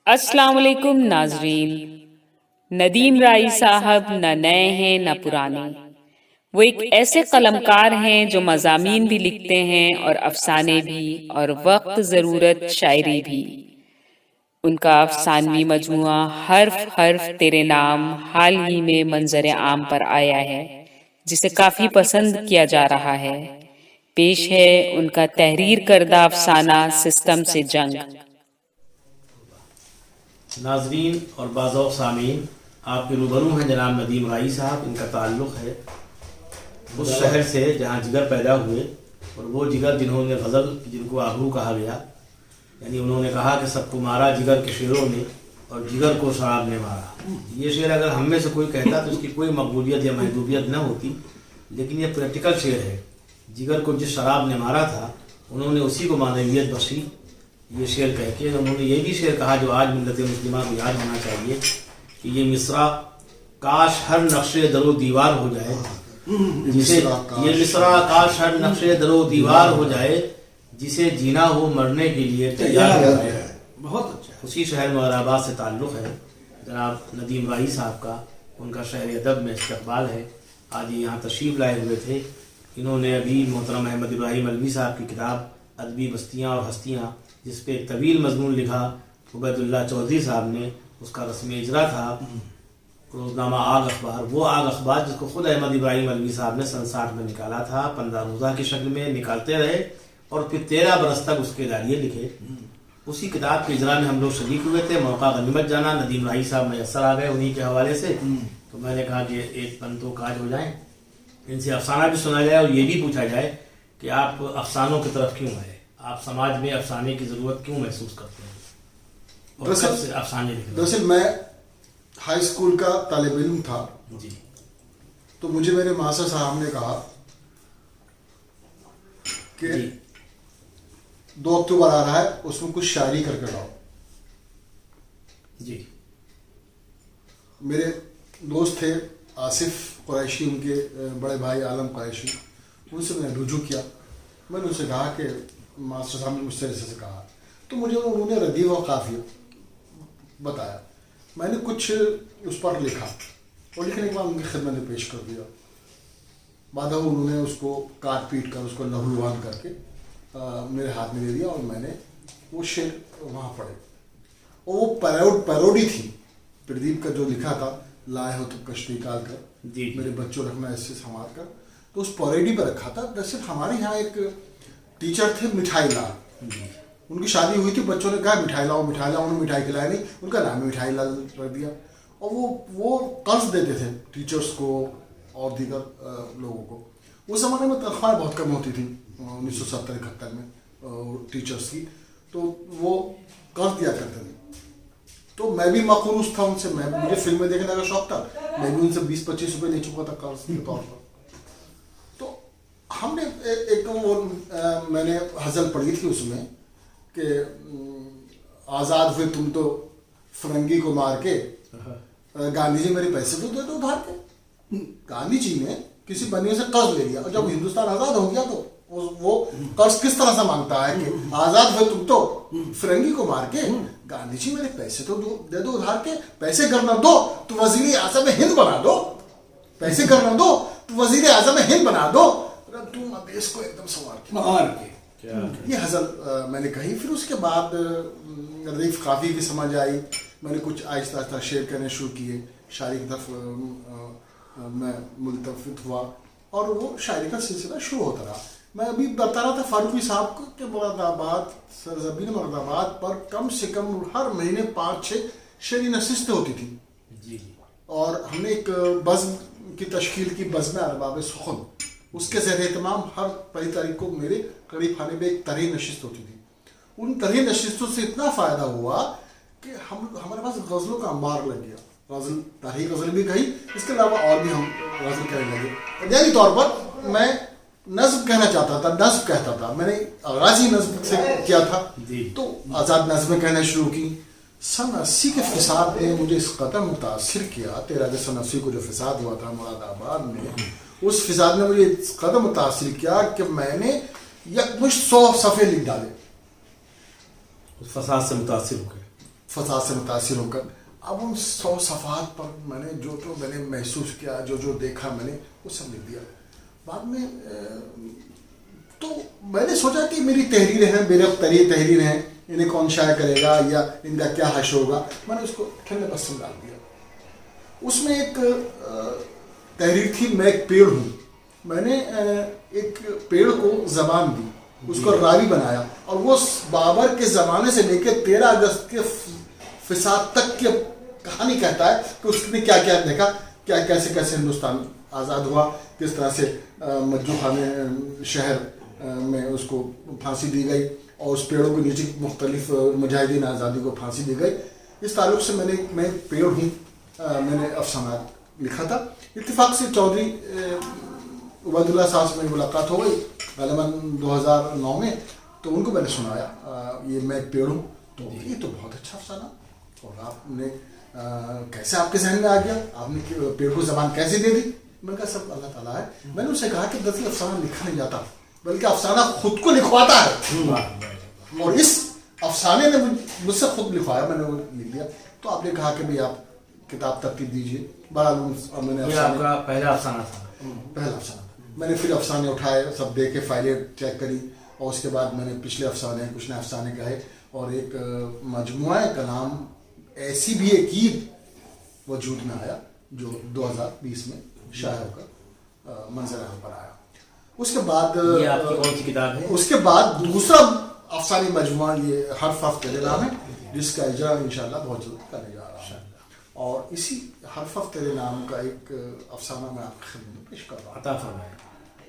السلام علیکم ناظرین۔ ندیم رائی صاحب نہ نئے ہیں نہ پرانے، وہ ایک ایسے قلمکار ہیں جو مضامین بھی لکھتے ہیں اور افسانے بھی، اور وقت ضرورت شاعری بھی۔ ان کا افسانوی مجموعہ حرف حرف تیرے نام حال ہی میں منظر عام پر آیا ہے، جسے کافی پسند کیا جا رہا ہے۔ پیش ہے ان کا تحریر کردہ افسانہ سسٹم سے جنگ۔ ناظرین اور بعض سامعین، آپ کے روبرو ہیں جناب ندیم رائی صاحب۔ ان کا تعلق ہے اس شہر سے جہاں جگر پیدا ہوئے، اور وہ جگر جنہوں نے غزل، جن کو آبرو کہا گیا، یعنی انہوں نے کہا کہ سب کو مارا جگر کے شعروں نے اور جگر کو شراب نے مارا۔ یہ شعر اگر ہم میں سے کوئی کہتا تو اس کی کوئی مقبولیت یا محدودیت نہ ہوتی، لیکن یہ پریکٹیکل شعر ہے۔ جگر کو جس شراب نے مارا تھا، انہوں نے اسی کو معنویت بخشی یہ شعر کہہ کے۔ انہوں نے یہ بھی شعر کہا جو آج ملت مسلمہ کو یاد ہونا چاہیے کہ یہ مصرع کاش ہر نقش در و دیوار ہو جائے، جسے یہ مصرع کاش ہر نقش در و دیوار ہو جائے، جسے جینا ہو مرنے کے لیے تیار ہو جائے۔ بہت اچھا۔ اسی شہر مغرباد سے تعلق ہے جناب ندیم رائی صاحب کا۔ ان کا شہر ادب میں استقبال ہے۔ آج یہاں تشریف لائے ہوئے تھے۔ انہوں نے ابھی محترم احمد ابراہیم علوی صاحب کی کتاب ادبی بستیاں اور ہستیاں، جس پہ ایک طویل مضمون لکھا عبید اللہ چودھری صاحب نے، اس کا رسم اجرا تھا روزنامہ آگ اخبار۔ وہ آگ اخبار جس کو خود احمد ابراہیم علوی صاحب نے سن 60 میں نکالا تھا، 15 روزہ کی شکل میں نکالتے رہے اور پھر 13 برس تک اس کے داریے لکھے۔ اسی کتاب کے اجرا میں ہم لوگ شریک ہوئے تھے۔ موقع غنیمت جانا، ندیم رائی صاحب میسر آ گئے انہی کے حوالے سے، تو میں نے کہا کہ ایک پن تو کاج ہو جائیں، ان سے افسانہ بھی سنا جائے اور یہ بھی پوچھا جائے کہ آپ افسانوں کی طرف کیوں آئے، آپ سماج میں افسانے کی ضرورت کیوں محسوس کرتے ہیں اور کب سے افسانے لکھنا؟ دراصل میں ہائی اسکول کا طالب علم تھا جی، تو مجھے میرے ماسٹر صاحب نے کہا کہ 2 اکتوبر آ رہا ہے، اس میں کچھ شاعری کر کے لاؤ۔ جی، میرے دوست تھے آصف قریشی، ان کے بڑے بھائی عالم قریشی، ان سے میں نے رجوع کیا۔ میں نے ان سے کہا کہ ماسٹر صاحب نے مجھ سے ایسے کہا، تو مجھے انہوں نے ردیف و قافیہ بتایا۔ میں نے کچھ اس پر لکھا اور لکھنے کے بعد ان کی خدمت میں پیش کر دیا۔ بعد انہوں نے اس کو کاٹ پیٹ کر، اس کو لہولوان کر کے میرے ہاتھ میں دے دیا، اور میں نے وہ شعر وہاں پڑھے، اور وہ پیروڈی تھی پردیپ کا جو لکھا تھا، لائے ہو تو کشتی کال کر میرے بچوں رکھنا ایسے سنوار کر، تو اس پیروڈی پہ رکھا تھا۔ دراصل ہمارے یہاں ایک ٹیچر تھے مٹھائی لال، ان کی شادی ہوئی تھی، بچوں نے کہا مٹھائی لاؤ مٹھائی لاؤ، انہوں نے مٹھائی کھلائی نہیں، ان کا نام مٹھائی لال رکھ دیا۔ اور وہ قرض دیتے تھے ٹیچرس کو اور دیگر لوگوں کو۔ اس زمانے میں تنخواہیں بہت کم ہوتی تھیں 1970-71 میں ٹیچرس کی، تو وہ قرض دیا کرتے تھے۔ تو میں بھی مقروض تھا ان سے، مجھے فلمیں دیکھنے کا شوق تھا، میں بھی ان سے 20-25 روپے لے چکا تھا قرض کے طور پر۔ تو ہم نے ایک وہ میں نے غزل پڑھی تھی اس میں کہ آزاد ہوئے تم تو فرنگی کو مار کے، گاندھی جی میرے پیسے تو دے دو ادھار کے۔ گاندھی جی نے کسی بندے سے قرض لے لیا، اور جب ہندوستان آزاد ہو گیا تو وہ قرض کس طرح سے مانگتا ہے کہ آزاد ہوئے تم تو فرنگی کو مار کے، گاندھی جی میرے پیسے تو دے دو ادھار کے، پیسے کرنا دو تو وزیر اعظم ہند بنا دو، پیسے کرنا دو تو وزیر اعظم ہند بنا دو، تم دیش کو ایک دم سنوار کے۔ یہ غزل میں نے کہی۔ پھر اس کے بعد ردیف قافیہ کی سمجھ آئی، میں نے کچھ آہستہ آہستہ شعر کہنے شروع کیے، شاعری کی طرف میں ملتفت ہوا، اور وہ شاعری کا سلسلہ شروع ہوتا رہا۔ میں ابھی بتا رہا تھا فاروقی صاحب کو کہ مراد آباد، سرزمین مراد آباد پر کم سے کم ہر مہینے 5-6 شعری نشستیں ہوتی تھیں۔ جی، اور ہم نے ایک بزم کی تشکیل کی، بزم ارباب سخن، اس کے زیر اہتمام ہر 1 تاریخ کو میرے قریب خانے میں ایک طرح نشست ہوتی تھی۔ ان طرح نشستوں سے اتنا فائدہ ہوا کہ ہمارے پاس غزلوں کا انبار لگ گیا۔ تاریخی غزل بھی کہی، اس کے علاوہ اور بھی ہم غزل کہنے لگے۔ بنیادی طور پر میں نظم کہنا چاہتا تھا، نظم کہتا تھا، میں نے آغاز ہی نظم سے کیا تھا، تو آزاد نظمیں کہنا شروع کی۔ سن 80 کے فساد نے مجھے اس قدر متاثر کیا، 13 سن 80 کو جو فساد ہوا تھا مراد آباد میں، اس فساد نے مجھے اس قدر متاثر کیا کہ میں نے یکمشت 100 صفحے لکھ ڈالے۔ اس فساد سے متاثر ہو گئے؟ فساد سے متاثر ہو کر. اب ان 100 صفحات پر میں نے جو میں نے محسوس کیا, جو دیکھا میں نے وہ سب لکھ دیا. بعد میں تو میں نے سوچا کہ میری تحریریں ہیں, میرے تحریریں ہیں, انہیں کون شائع کرے گا یا ان کا کیا حشر ہوگا. میں نے اس کو ٹھنڈے بس میں ڈال دیا. اس میں ایک تحریر تھی, میں ایک پیڑ ہوں. میں نے ایک پیڑ کو زبان دی, اس کو راوی بنایا, اور وہ بابر کے زمانے سے لے کے 13 اگست کے فساد تک کی کہانی کہتا ہے کہ اس نے کیا کیا دیکھا, کیسے ہندوستان آزاد ہوا, کس طرح سے مجو خانے شہر میں اس کو پھانسی دی گئی, اور اس پیڑوں کے نیچے مختلف مجاہدین آزادی کو پھانسی دی گئی. اس تعلق سے میں پیڑ ہوں, میں نے افسانات لکھا تھا. اتفاق سے چودھری عبید اللہ صاحب سے میری ملاقات ہو گئی غالباً 2009 میں, تو ان کو میں نے سنایا یہ میں ایک پیڑ ہوں. تو یہ تو بہت اچھا افسانہ, اور آپ نے کیسے آپ کے ذہن میں آ گیا, آپ نے پیڑ کو زبان کیسے دے دی. میں نے کہا سب اللہ تعالیٰ ہے. میں نے اسے کہا کہ دراصل افسانہ لکھا نہیں جاتا بلکہ افسانہ خود کو لکھواتا ہے, اور اس افسانے نے مجھ سے خود لکھوایا. میں نے وہ لکھ دیا. تو آپ نے کہا کہ بھائی آپ کتاب ترتیب دیجیے. بہرحال میں نے آپ کا پہلا افسانہ تھا. پہلا افسانہ میں نے پھر افسانے اٹھائے, سب دیکھے, فائلیں چیک کری, اور اس کے بعد میں نے پچھلے افسانے کچھ نئے افسانے کہے, اور ایک مجموعہ کلام ایسی بھی ایک عید وجود میں آیا جو 2020 میں شائع ہو کر منظر عام پر آیا. اس کے بعد یہ آپ کی کون سی کتاب ہے؟ اس کے بعد دوسرا افسانی مجموعہ یہ حرف حرف تیرے نام ہے, جس کا اجرا انشاءاللہ بہت جلد کرنے جا رہا ہوں. اور اسی حرف حرف تیرے نام کا ایک افسانہ میں آپ کی خدمت میں پیش کر رہا ہوں. عطا فرمائے.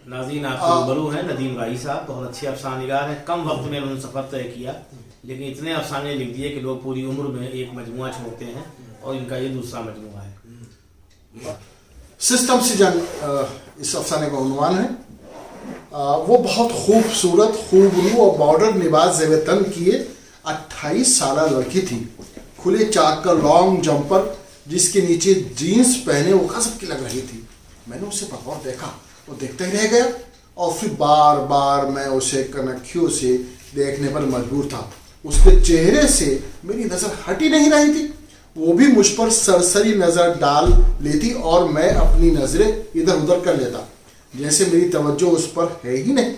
ناظرین, آپ کے روبرو ہیں ندیم رائی صاحب, بہت اچھے افسانہ نگار ہیں. کم وقت میں انہوں نے سفر طے کیا, لیکن اتنے افسانے لکھ دیے کہ لوگ پوری عمر میں ایک مجموعہ چھوڑتے ہیں, اور ان کا یہ دوسرا مجموعہ ہے. سسٹم سے جنگ اس افسانے کا عنوان ہے. وہ بہت خوبصورت, خوبرو اور بارڈر نواز زیب تن کیے 28 سالہ لڑکی تھی. کھلے چاک کا لانگ جمپر جس کے نیچے جینس پہنے وہ غضب کی لگ رہی تھی. میں نے اسے بغور دیکھا, وہ دیکھتے ہی رہ گیا, اور پھر بار بار میں اسے کنکھیوں سے دیکھنے پر مجبور تھا. اس کے چہرے سے میری نظر ہٹ ہی نہیں رہی تھی. وہ بھی مجھ پر سرسری نظر ڈال لیتی, اور میں اپنی نظریں ادھر ادھر کر لیتا جیسے میری توجہ اس پر ہے ہی نہیں.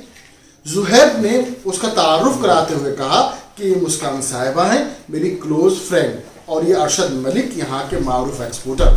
زہیب نے اس کا تعارف کراتے ہوئے کہا کہ یہ مسکان صاحبہ ہیں, میری کلوز فرینڈ, اور یہ ارشد ملک, یہاں کے معروف ایکسپورٹر.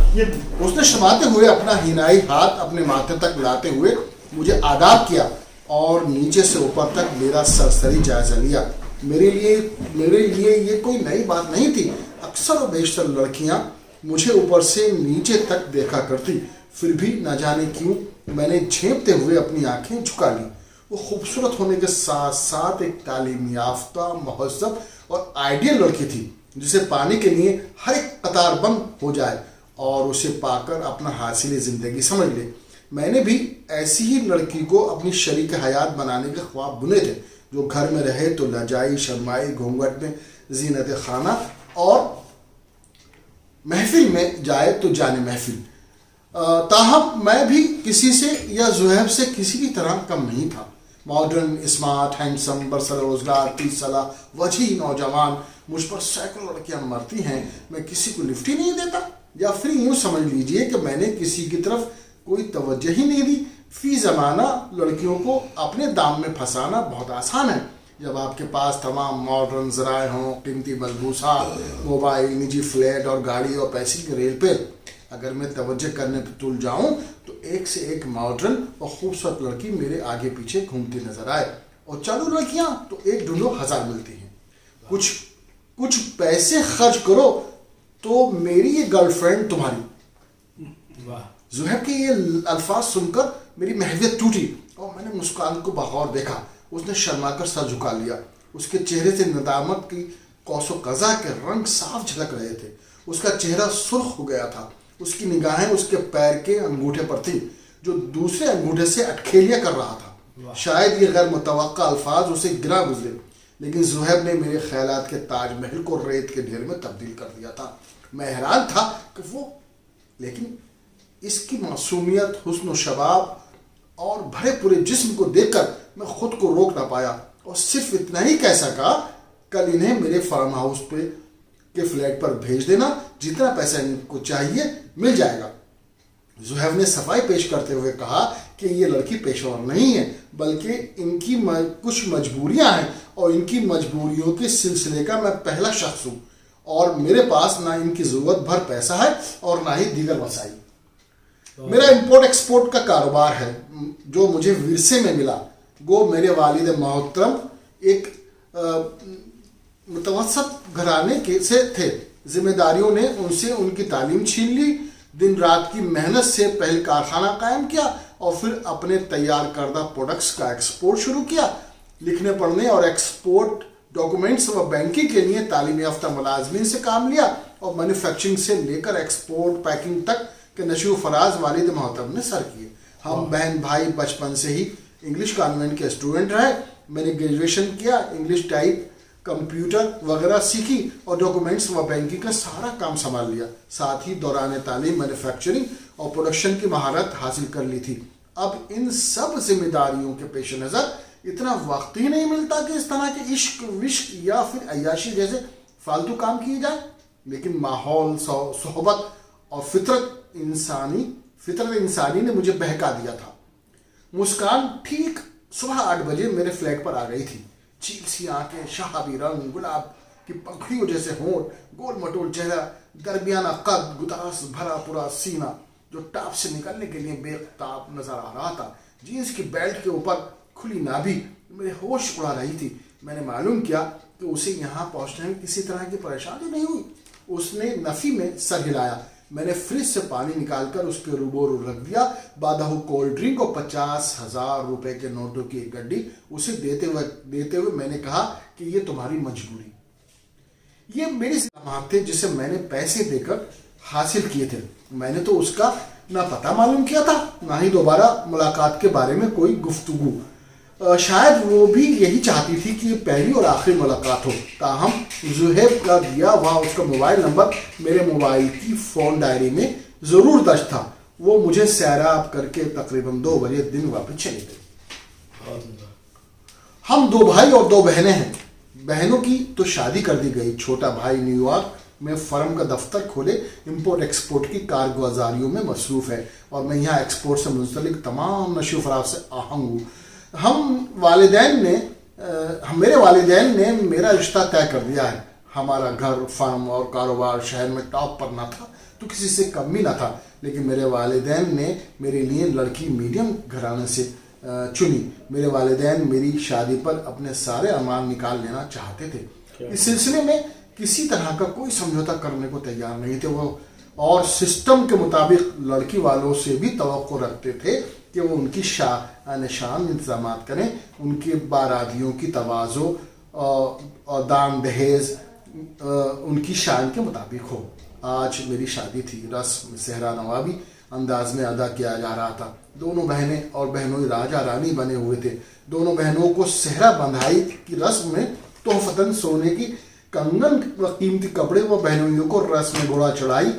اس نے شرماتے ہوئے اپنا ہینائی ہاتھ اپنے ماتھے تک لاتے ہوئے مجھے آداب کیا, اور نیچے سے اوپر تک میرا سرسری جائزہ لیا. میرے لیے یہ کوئی نئی بات نہیں تھی. اکثر و بیشتر لڑکیاں مجھے اوپر سے نیچے تک دیکھا کرتی, پھر بھی نہ جانے کیوں میں نے جھینپتے ہوئے اپنی آنکھیں جھکا لی. وہ خوبصورت ہونے کے ساتھ ساتھ ایک تعلیم یافتہ, مہذب اور آئیڈیل لڑکی تھی, جسے پانے کے لیے ہر ایک قطار بند ہو جائے اور اسے پا کر اپنا حاصل زندگی سمجھ لے. میں نے بھی ایسی ہی لڑکی کو اپنی شریک حیات بنانے کے خواب بنے تھے, جو گھر میں رہے تو لجائی شرمائی, گھونگھٹ میں زینت خانہ, اور محفل میں جائے تو جانے محفل. تاہم میں بھی کسی سے یا زہیب سے کسی بھی طرح کم نہیں تھا. ماڈرن, اسمارٹ, ہینڈسم, برسر روزگار, 30 سالہ وجیح نوجوان. مجھ پر سینکڑوں لڑکیاں مرتی ہیں, میں کسی کو لفٹ ہی نہیں دیتا. یا پھر یوں سمجھ لیجئے کہ میں نے کسی کی طرف کوئی توجہ ہی نہیں دی. فی زمانہ لڑکیوں کو اپنے دام میں پھنسانا بہت آسان ہے جب آپ کے پاس تمام ماڈرن ذرائع ہوں, قیمتی ملبوسات, موبائل, نجی فلیٹ اور گاڑی اور پیسے کی ریل پہ. اگر میں توجہ کرنے پہ تل جاؤں تو ایک سے ایک ماڈرن اور خوبصورت لڑکی میرے آگے پیچھے گھومتی نظر آئے, اور چالو لڑکیاں تو ایک ڈھونڈو 1000 ملتی ہیں. کچھ پیسے خرچ کرو تو میری یہ گرل فرینڈ تمہاری. زہیب کے یہ الفاظ سن کر میری محویت ٹوٹی, اور میں نے مسکان کو بغور دیکھا. اس نے شرما کر سر جھکا لیا. اس کے چہرے سے ندامت کی قوس و قزح کے رنگ صاف جھلک رہے تھے. اس کا چہرہ سرخ ہو گیا تھا. اس کی نگاہیں اس کے پیر کے انگوٹھے پر تھی, جو دوسرے انگوٹھے سے اٹکھیلیاں کر رحا تھا. شاید یہ غیر متوقع الفاظ اسے گرا گزرے, لیکن زہیب نے میرے خیالات کے تاج محل کو ریت کے ڈھیر میں تبدیل کر دیا تھا. میں حیران تھا کہ لیکن اس کی معصومیت, حسن و شباب اور بھرے پورے جسم کو دیکھ کر میں خود کو روک نہ پایا, اور صرف اتنا ہی کہہ سکا, کل انہیں میرے فارم ہاؤس پہ کہ فلیٹ پر بھیج دینا, جتنا پیسہ ان کو چاہیے مل جائے گا. زحیف نے صفائی پیش کرتے ہوئے کہا کہ یہ لڑکی پیشور نہیں ہے, بلکہ ان کی کچھ مجبوریاں ہیں, اور ان کی مجبوریوں کے سلسلے کا میں پہلا شخص ہوں, اور میرے پاس نہ ان کی ضرورت بھر پیسہ ہے اور نہ ہی دیگر وسائل. میرا امپورٹ ایکسپورٹ کا کاروبار ہے جو مجھے ورثے میں ملا. گو میرے والد محترم ایک متوسط گھرانے کے سے تھے. ذمہ داریوں نے ان سے ان کی تعلیم چھین لی. دن رات کی محنت سے پہلے کارخانہ قائم کیا اور پھر اپنے تیار کردہ پروڈکٹس کا ایکسپورٹ شروع کیا. لکھنے پڑھنے اور ایکسپورٹ ڈاکومنٹس و بینکنگ کے لیے تعلیم یافتہ ملازمین سے کام لیا, اور مینوفیکچرنگ سے لے کر ایکسپورٹ پیکنگ تک کے نشو و فراز والد محترم نے سر کیے. ہم بہن بھائی بچپن سے ہی انگلش کانوینٹ کے اسٹوڈنٹ رہے. میں نے گریجویشن کیا, انگلش ٹائپ کمپیوٹر وغیرہ سیکھی اور ڈاکومنٹس و بینکنگ کا سارا کام سنبھال لیا. ساتھ ہی دوران تعلیم مینوفیکچرنگ اور پروڈکشن کی مہارت حاصل کر لی تھی. اب ان سب ذمہ داریوں کے پیش نظر اتنا وقت ہی نہیں ملتا کہ اس طرح کے عشق وشق یا پھر عیاشی جیسے فالتو کام کیے جائیں. لیکن ماحول, صحبت اور فطرت انسانی نے مجھے بہکا دیا تھا. مسکان ٹھیک صبح 8 بجے میرے فلیٹ پر آ گئی تھی. چیل سی آنکھیں, شہابی رنگ, گلاب کی پکھڑیوں جیسے ہونٹ, گول مٹول چہرہ, درمیانہ قد, گداس بھرا پورا سینہ جو ٹاپ سے نکلنے کے لیے بے تاب نظر آ رہا تھا. جینس کی بیلٹ کے اوپر کھلی نابھی میرے ہوش اڑا رہی تھی. میں نے معلوم کیا کہ اسے یہاں پہنچنے میں کسی طرح کی پریشانی نہیں ہوئی. اس نے نفی میں سر ہلایا. میں نے فریج سے پانی نکال کر اس کے روبرو رکھ دیا. بادہ کولڈ ڈرنک اور 50,000 روپے کے نوٹوں کی ایک گڈی اسے دیتے ہوئے میں نے کہا کہ یہ تمہاری مجبوری. یہ میری لمحات تھے جسے میں نے پیسے دے کر حاصل کیے تھے. میں نے تو اس کا نہ پتہ معلوم کیا تھا, نہ ہی دوبارہ ملاقات کے بارے میں کوئی گفتگو. شاید وہ بھی یہی چاہتی تھی کہ یہ پہلی اور آخری ملاقات ہو. تاہم زحیف کا دیا وہاں اس کا موبائل نمبر میرے موبائل کی فون ڈائری میں ضرور درج تھا. وہ مجھے سیراب کر کے تقریباً 2 بجے دن واپس چلے گئے. ہم 2 بھائی اور 2 بہنیں ہیں. بہنوں کی تو شادی کر دی گئی. چھوٹا بھائی نیو یارک میں فرم کا دفتر کھولے امپورٹ ایکسپورٹ کی کارگزاریوں میں مصروف ہے, اور میں یہاں ایکسپورٹ سے منسلک تمام نشو و فراز سے آہنگ ہوں. میرے والدین نے میرا رشتہ طے کر دیا ہے. ہمارا گھر, فرم اور کاروبار شہر میں ٹاپ پر نہ تھا تو کسی سے کم بھی نہ تھا, لیکن میرے والدین نے میرے لیے لڑکی میڈیم گھرانے سے چنی. میرے والدین میری شادی پر اپنے سارے امان نکال لینا چاہتے تھے. اس سلسلے میں کسی طرح کا کوئی سمجھوتا کرنے کو تیار نہیں تھے وہ, اور سسٹم کے مطابق لڑکی والوں سے بھی توقع رکھتے تھے کہ وہ ان کی نشان انتظامات کریں, ان کی بارادیوں کی تواضع اور دان دہیز ان کی شان کے مطابق ہو. آج میری شادی تھی. رسم صحرا نوابی انداز میں ادا کیا جا رہا تھا. دونوں بہنیں اور بہنوئی راجا رانی بنے ہوئے تھے. دونوں بہنوں کو صحرا بندھائی کی رسم میں تحفتاً سونے کی کنگن و قیمتی کپڑے و بہنوئیوں کو رسم گھوڑا چڑھائی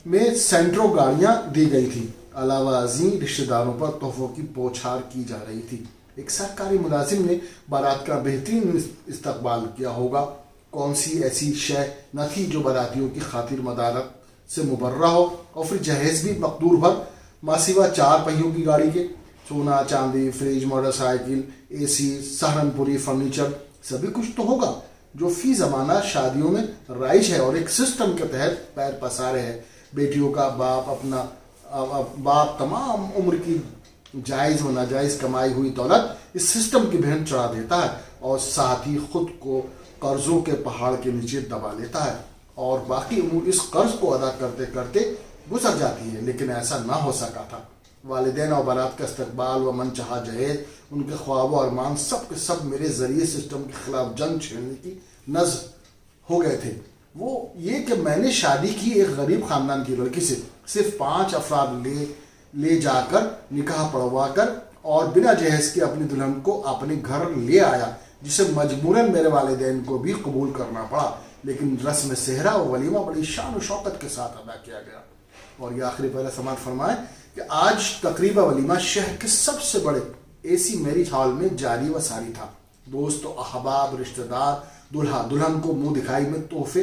میں سینٹروں گاڑیاں دی گئی تھی. علاوہ ازیں رشتہ داروں پر تحفوں کی بوچھار کی جا رہی تھی. ایک سرکاری ملازم نے بارات کا بہترین استقبال کیا ہوگا. کون سی ایسی شے نہ تھی جو براتیوں کی خاطر مدارت سے مبرہ ہو, اور پھر جہیز بھی مقدور بھر ماسیوا 4 پہیوں کی گاڑی کے. سونا چاندی, فریج, موٹر سائیکل, اے سی, سہارنپوری فرنیچر, سبھی کچھ تو ہوگا جو فی زمانہ شادیوں میں رائج ہے اور ایک سسٹم کے تحت پیر پسارے ہے. بیٹیوں کا باپ تمام عمر کی جائز و ناجائز کمائی ہوئی دولت اس سسٹم کی بہن چڑھا دیتا ہے, اور ساتھ ہی خود کو قرضوں کے پہاڑ کے نیچے دبا لیتا ہے, اور باقی عمر اس قرض کو ادا کرتے کرتے گزر جاتی ہے. لیکن ایسا نہ ہو سکا تھا. والدین اور بارات کا استقبال و من چاہا جہیز, ان کے خواب و ارمان سب کے سب میرے ذریعے سسٹم کے خلاف جنگ چھیڑنے کی نظر ہو گئے تھے. وہ یہ کہ میں نے شادی کی ایک غریب خاندان کی لڑکی سے, صرف 5 افراد لے جا کر نکاح پڑھوا کر اور بنا جہیز کے اپنی دلہن کو اپنے گھر لے آیا, جسے مجبوراً میرے والدین کو بھی قبول کرنا پڑا. لیکن رسم صحرا و ولیمہ بڑی شان و شوکت کے ساتھ ادا کیا گیا. اور یہ آخری پہلا سماعت فرمائے کہ آج تقریبا ولیمہ شہر کے سب سے بڑے اے سی میرج ہال میں جاری و ساری تھا. دوست و احباب, رشتہ دار, دلہا دلہن کو منہ دکھائی میں تحفے